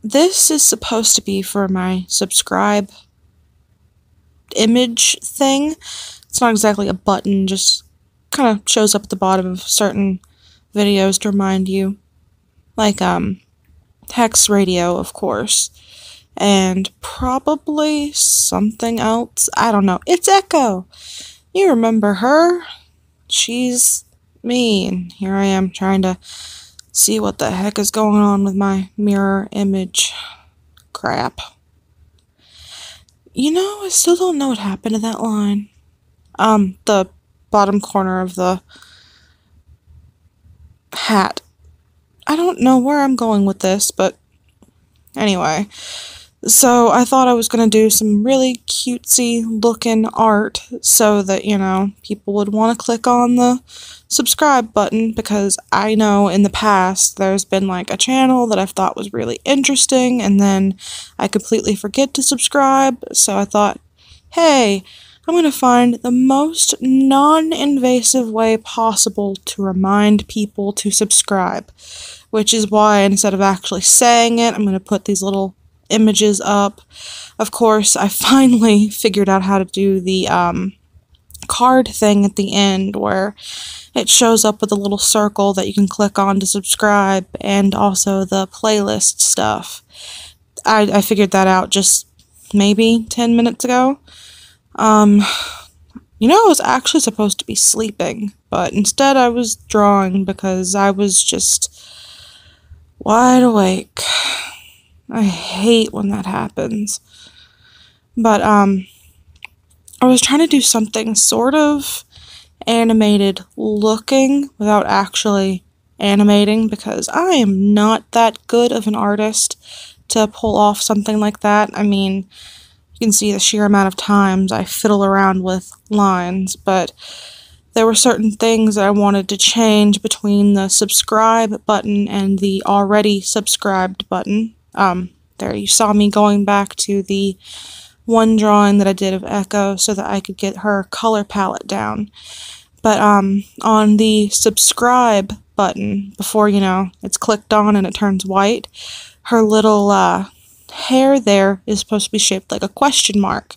This is supposed to be for my subscribe image thing. It's not exactly a button, just kind of shows up at the bottom of certain videos to remind you. Like, Hex Radio, of course. And probably something else. I don't know. It's Echo! You remember her? She's me, and here I am trying to see what the heck is going on with my mirror image crap. You know, I still don't know what happened to that line. The bottom corner of the hat. I don't know where I'm going with this, but anyway. So I thought I was going to do some really cutesy looking art so that, you know, people would want to click on the subscribe button, because I know in the past there's been like a channel that I've thought was really interesting and then I completely forget to subscribe. So I thought, hey, I'm going to find the most non-invasive way possible to remind people to subscribe, which is why instead of actually saying it, I'm going to put these little images up. Of course, I finally figured out how to do the card thing at the end where it shows up with a little circle that you can click on to subscribe, and also the playlist stuff. I figured that out just maybe 10 minutes ago. You know, I was actually supposed to be sleeping, but instead I was drawing because I was just wide awake. I hate when that happens. But, I was trying to do something sort of animated looking without actually animating, because I am not that good of an artist to pull off something like that. I mean, you can see the sheer amount of times I fiddle around with lines, but there were certain things that I wanted to change between the subscribe button and the already subscribed button. There you saw me going back to the one drawing that I did of Echo so that I could get her color palette down. But, on the subscribe button, before, you know, it's clicked on and it turns white, her little, hair there is supposed to be shaped like a question mark.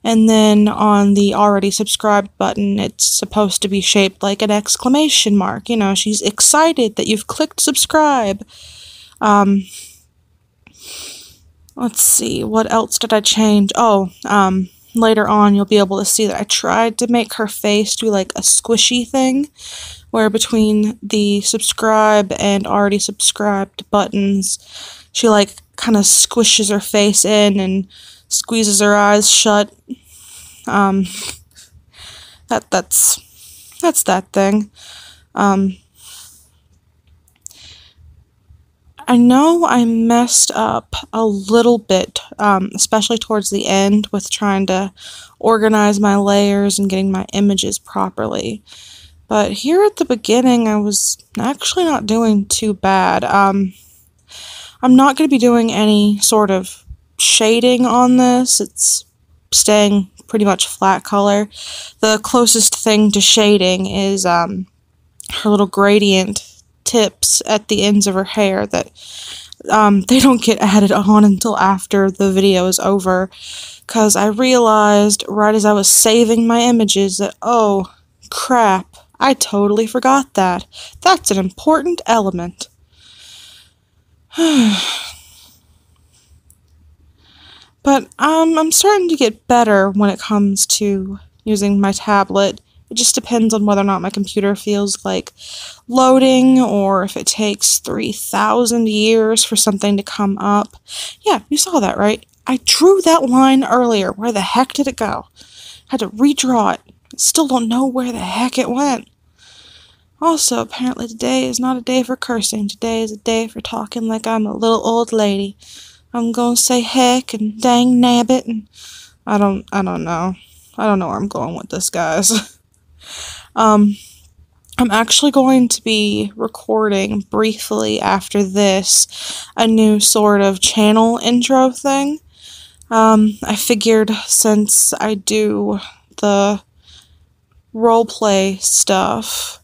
And then on the already subscribed button, it's supposed to be shaped like an exclamation mark. You know, she's excited that you've clicked subscribe. Let's see, what else did I change? Oh, later on you'll be able to see that I tried to make her face do like a squishy thing, where between the subscribe and already subscribed buttons, she like kind of squishes her face in and squeezes her eyes shut. That's that thing. I know I messed up a little bit, especially towards the end with trying to organize my layers and getting my images properly. But here at the beginning, I was actually not doing too bad. I'm not going to be doing any sort of shading on this. It's staying pretty much flat color. The closest thing to shading is her little gradient tips at the ends of her hair that they don't get added on until after the video is over, because I realized right as I was saving my images that, oh crap, I totally forgot that. That's an important element. But I'm starting to get better when it comes to using my tablet. It just depends on whether or not my computer feels like loading, or if it takes 3,000 years for something to come up. Yeah, you saw that, right? I drew that line earlier. Where the heck did it go? I had to redraw it. I still don't know where the heck it went. Also, apparently today is not a day for cursing. Today is a day for talking like I'm a little old lady. I'm gonna say heck and dang nabbit and I don't know. I don't know where I'm going with this, guys. I'm actually going to be recording briefly after this a new sort of channel intro thing. I figured since I do the roleplay stuff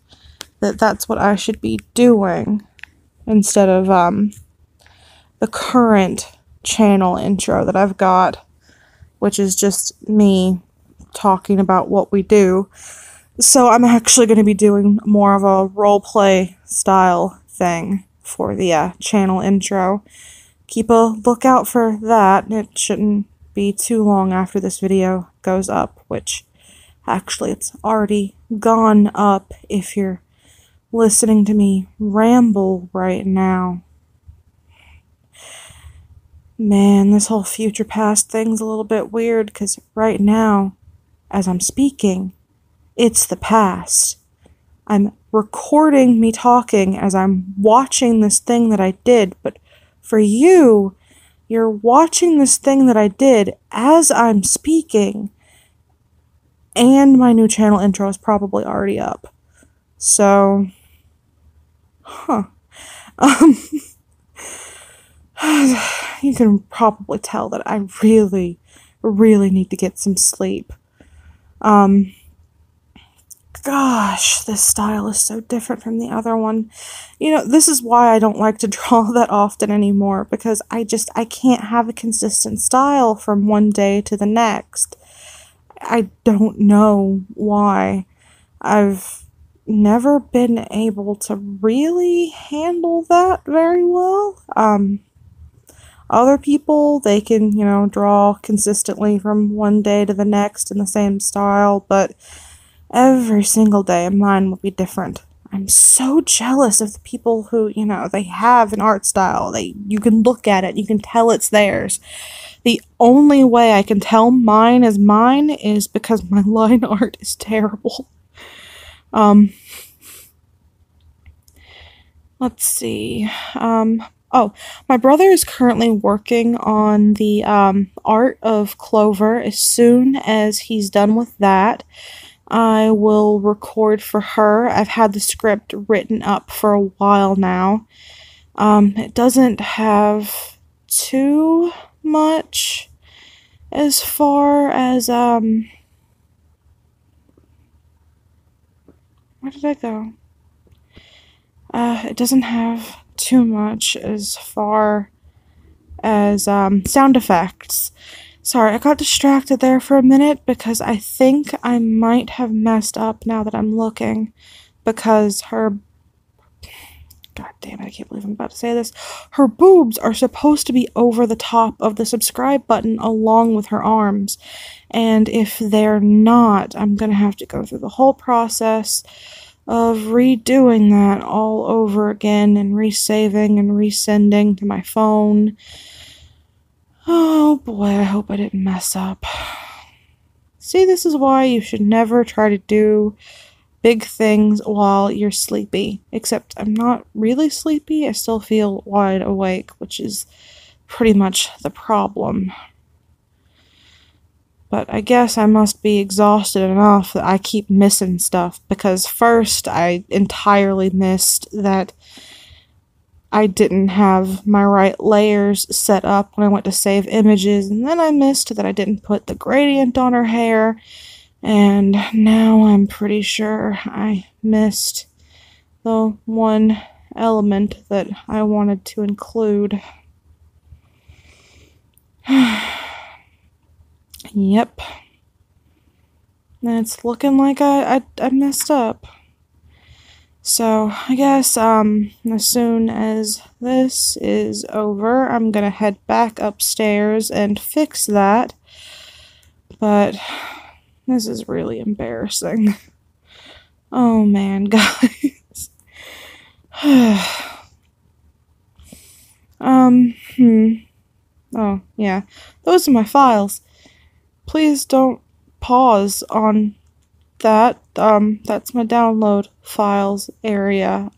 that that's what I should be doing instead of the current channel intro that I've got, which is just me talking about what we do. So I'm actually going to be doing more of a roleplay style thing for the channel intro. Keep a lookout for that. It shouldn't be too long after this video goes up, which actually it's already gone up if you're listening to me ramble right now. Man, this whole future past thing's a little bit weird because right now, as I'm speaking, it's the past. I'm recording me talking as I'm watching this thing that I did, but for you, you're watching this thing that I did as I'm speaking, and my new channel intro is probably already up. So, you can probably tell that I really, really need to get some sleep. Gosh, this style is so different from the other one. You know, this is why I don't like to draw that often anymore, because I can't have a consistent style from one day to the next. I don't know why. I've never been able to really handle that very well. Other people, they can, you know, draw consistently from one day to the next in the same style, but every single day mine will be different. I'm so jealous of the people who, you know, they have an art style. You can look at it, you can tell it's theirs. The only way I can tell mine is mine is because my line art is terrible. Let's see. Oh, my brother is currently working on the art of Clover. As soon as he's done with that, I will record for her. I've had the script written up for a while now. It doesn't have too much as far as, where did I go? It doesn't have too much as far as, sound effects. Sorry, I got distracted there for a minute because I think I might have messed up now that I'm looking, because her, god damn it, I can't believe I'm about to say this, her boobs are supposed to be over the top of the subscribe button along with her arms, and if they're not, I'm gonna have to go through the whole process of redoing that all over again and resaving and resending to my phone. Oh boy, I hope I didn't mess up. See, this is why you should never try to do big things while you're sleepy. Except I'm not really sleepy, I still feel wide awake, which is pretty much the problem. But I guess I must be exhausted enough that I keep missing stuff, because first I entirely missed that I didn't have my right layers set up when I went to save images, and then I missed that I didn't put the gradient on her hair, and now I'm pretty sure I missed the one element that I wanted to include. Yep. It's looking like I messed up. So, I guess, as soon as this is over, I'm gonna head back upstairs and fix that. But this is really embarrassing. Oh man, guys. Oh, yeah. Those are my files. Please don't pause on that. That's my download files area.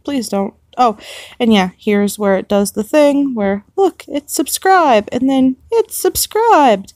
Please don't. Oh, and yeah, here's where it does the thing where, look, it's subscribe, and then it's subscribed.